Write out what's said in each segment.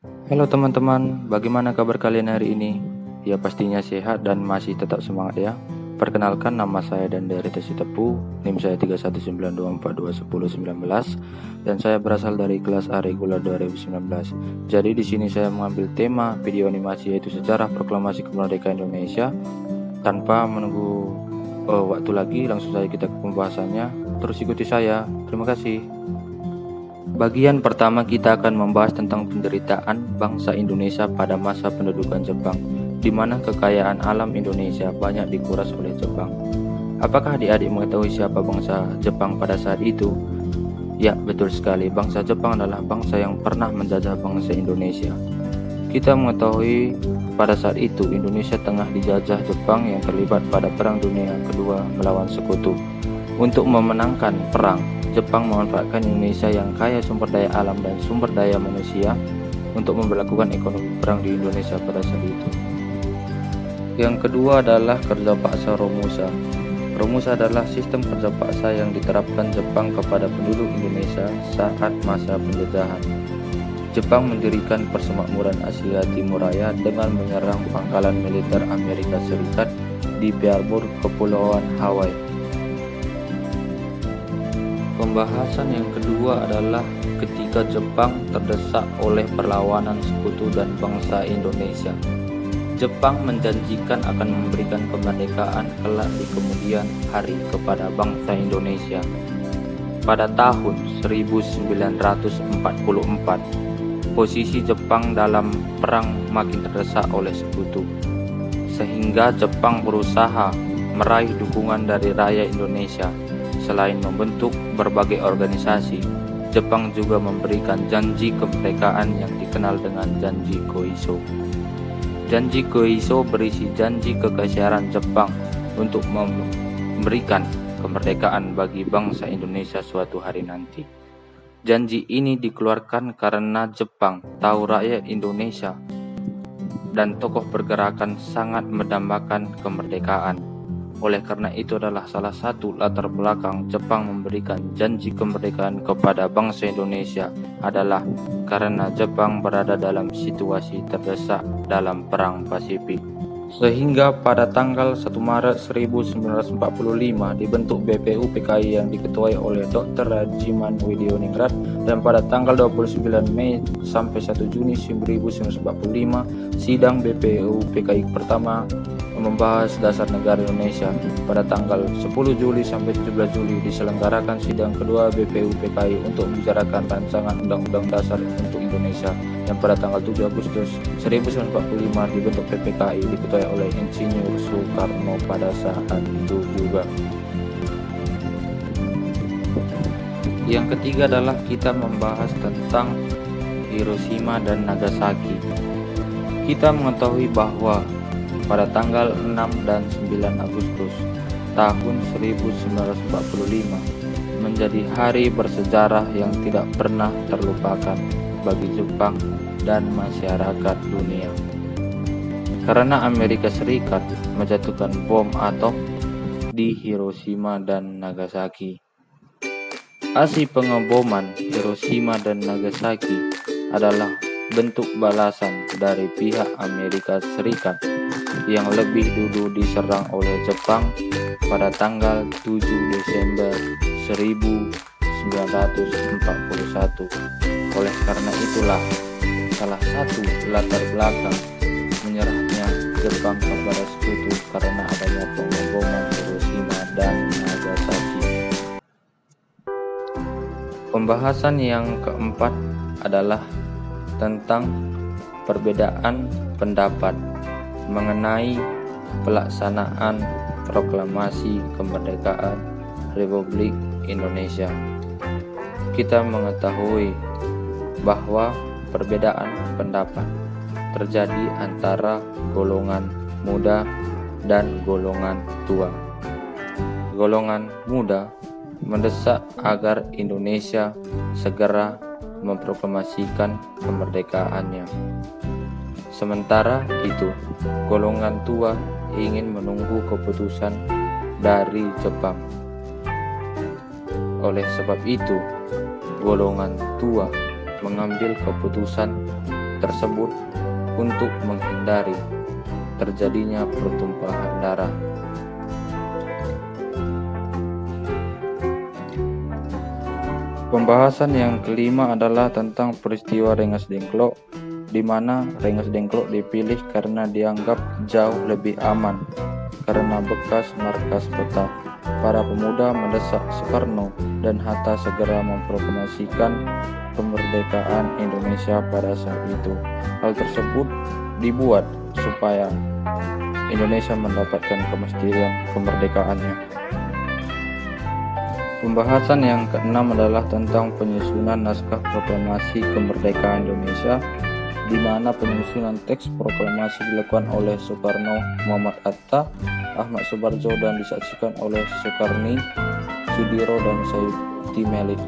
Halo teman-teman, bagaimana kabar kalian hari ini? Ya pastinya sehat dan masih tetap semangat ya. Perkenalkan, nama saya Dandari Tesitepu, NIM saya 3192421019 dan saya berasal dari kelas A reguler 2019. Jadi di sini saya mengambil tema video animasi yaitu sejarah proklamasi kemerdekaan Indonesia. Tanpa menunggu waktu lagi, langsung saja kita ke pembahasannya. Terus ikuti saya. Terima kasih. Bagian pertama kita akan membahas tentang penderitaan bangsa Indonesia pada masa pendudukan Jepang, di mana kekayaan alam Indonesia banyak dikuras oleh Jepang. Apakah adik-adik mengetahui siapa bangsa Jepang pada saat itu? Ya, betul sekali. Bangsa Jepang adalah bangsa yang pernah menjajah bangsa Indonesia. Kita mengetahui pada saat itu Indonesia tengah dijajah Jepang yang terlibat pada Perang Dunia Kedua melawan Sekutu. Untuk memenangkan perang, Jepang memanfaatkan Indonesia yang kaya sumber daya alam dan sumber daya manusia untuk memperlakukan ekonomi perang di Indonesia pada saat itu. Yang kedua adalah kerja paksa Romusa. Romusa adalah sistem kerja paksa yang diterapkan Jepang kepada penduduk Indonesia saat masa penjajahan. Jepang mendirikan Persemakmuran Asia Timur Raya dengan menyerang pangkalan militer Amerika Serikat di Pearl, Kepulauan Hawaii. Pembahasan yang kedua adalah ketika Jepang terdesak oleh perlawanan sekutu dan bangsa Indonesia. Jepang menjanjikan akan memberikan kemerdekaan kelak di kemudian hari kepada bangsa Indonesia. Pada tahun 1944, posisi Jepang dalam perang makin terdesak oleh sekutu, sehingga Jepang berusaha meraih dukungan dari rakyat Indonesia. Selain membentuk berbagai organisasi, Jepang juga memberikan janji kemerdekaan yang dikenal dengan Janji Koiso. Janji Koiso berisi janji kekaisaran Jepang untuk memberikan kemerdekaan bagi bangsa Indonesia suatu hari nanti. Janji ini dikeluarkan karena Jepang tahu rakyat Indonesia dan tokoh pergerakan sangat mendambakan kemerdekaan. Oleh karena itu adalah salah satu latar belakang Jepang memberikan janji kemerdekaan kepada bangsa Indonesia adalah karena Jepang berada dalam situasi terdesak dalam Perang Pasifik. Sehingga pada tanggal 1 Maret 1945 dibentuk BPU PKI yang diketuai oleh Dr. Rajiman Widioningrat, dan pada tanggal 29 Mei sampai 1 Juni 1945 sidang BPU PKI pertama membahas dasar negara Indonesia. Pada tanggal 10 Juli sampai 17 Juli diselenggarakan sidang kedua BPU PKI untuk membicarakan rancangan Undang-Undang Dasar untuk Indonesia, yang pada tanggal 7 Agustus 1945 dibentuk PPKI diketuai oleh Insinyur Soekarno pada saat itu juga. Yang ketiga adalah kita membahas tentang Hiroshima dan Nagasaki. Kita mengetahui bahwa pada tanggal 6 dan 9 Agustus tahun 1945 menjadi hari bersejarah yang tidak pernah terlupakan bagi Jepang dan masyarakat dunia, karena Amerika Serikat menjatuhkan bom atom di Hiroshima dan Nagasaki. Aksi pengeboman Hiroshima dan Nagasaki adalah bentuk balasan dari pihak Amerika Serikat yang lebih dulu diserang oleh Jepang pada tanggal 7 Desember 1941. Oleh karena itulah salah satu latar belakang menyerahnya Jepang kepada sekutu karena adanya pengeboman Hiroshima dan Nagasaki. Pembahasan yang keempat adalah tentang perbedaan pendapat mengenai pelaksanaan proklamasi kemerdekaan Republik Indonesia. Kita mengetahui bahwa perbedaan pendapat terjadi antara golongan muda dan golongan tua. Golongan muda mendesak agar Indonesia segera memproklamasikan kemerdekaannya. Sementara itu, golongan tua ingin menunggu keputusan dari Jepang. Oleh sebab itu, golongan tua mengambil keputusan tersebut untuk menghindari terjadinya pertumpahan darah. Pembahasan yang kelima adalah tentang peristiwa Rengas Dengklok, di mana Rengas Dengklok dipilih karena dianggap jauh lebih aman karena bekas markas peta. Para pemuda mendesak Soekarno dan Hatta segera memproklamasikan kemerdekaan Indonesia pada saat itu. Hal tersebut dibuat supaya Indonesia mendapatkan kemestian kemerdekaannya. Pembahasan yang keenam adalah tentang penyusunan naskah proklamasi kemerdekaan Indonesia, di mana penyusunan teks proklamasi dilakukan oleh Soekarno, Muhammad Hatta, Ahmad Subarjo, dan disaksikan oleh Soekarni, Sudiro, dan Sayuti Melik.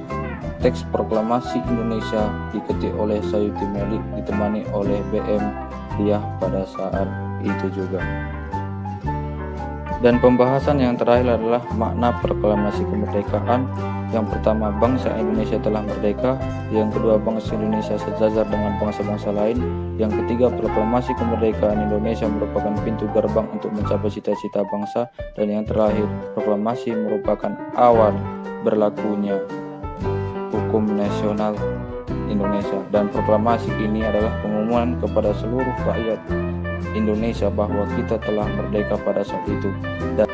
Teks proklamasi Indonesia diketik oleh Sayuti Melik ditemani oleh BM Diah pada saat itu juga. Dan pembahasan yang terakhir adalah makna proklamasi kemerdekaan. Yang pertama, bangsa Indonesia telah merdeka. Yang kedua, bangsa Indonesia sejajar dengan bangsa-bangsa lain. Yang ketiga, proklamasi kemerdekaan Indonesia merupakan pintu gerbang untuk mencapai cita-cita bangsa. Dan yang terakhir, proklamasi merupakan awal berlakunya hukum nasional Indonesia. Dan proklamasi ini adalah pengumuman kepada seluruh rakyat Indonesia bahwa kita telah merdeka pada saat itu. Dan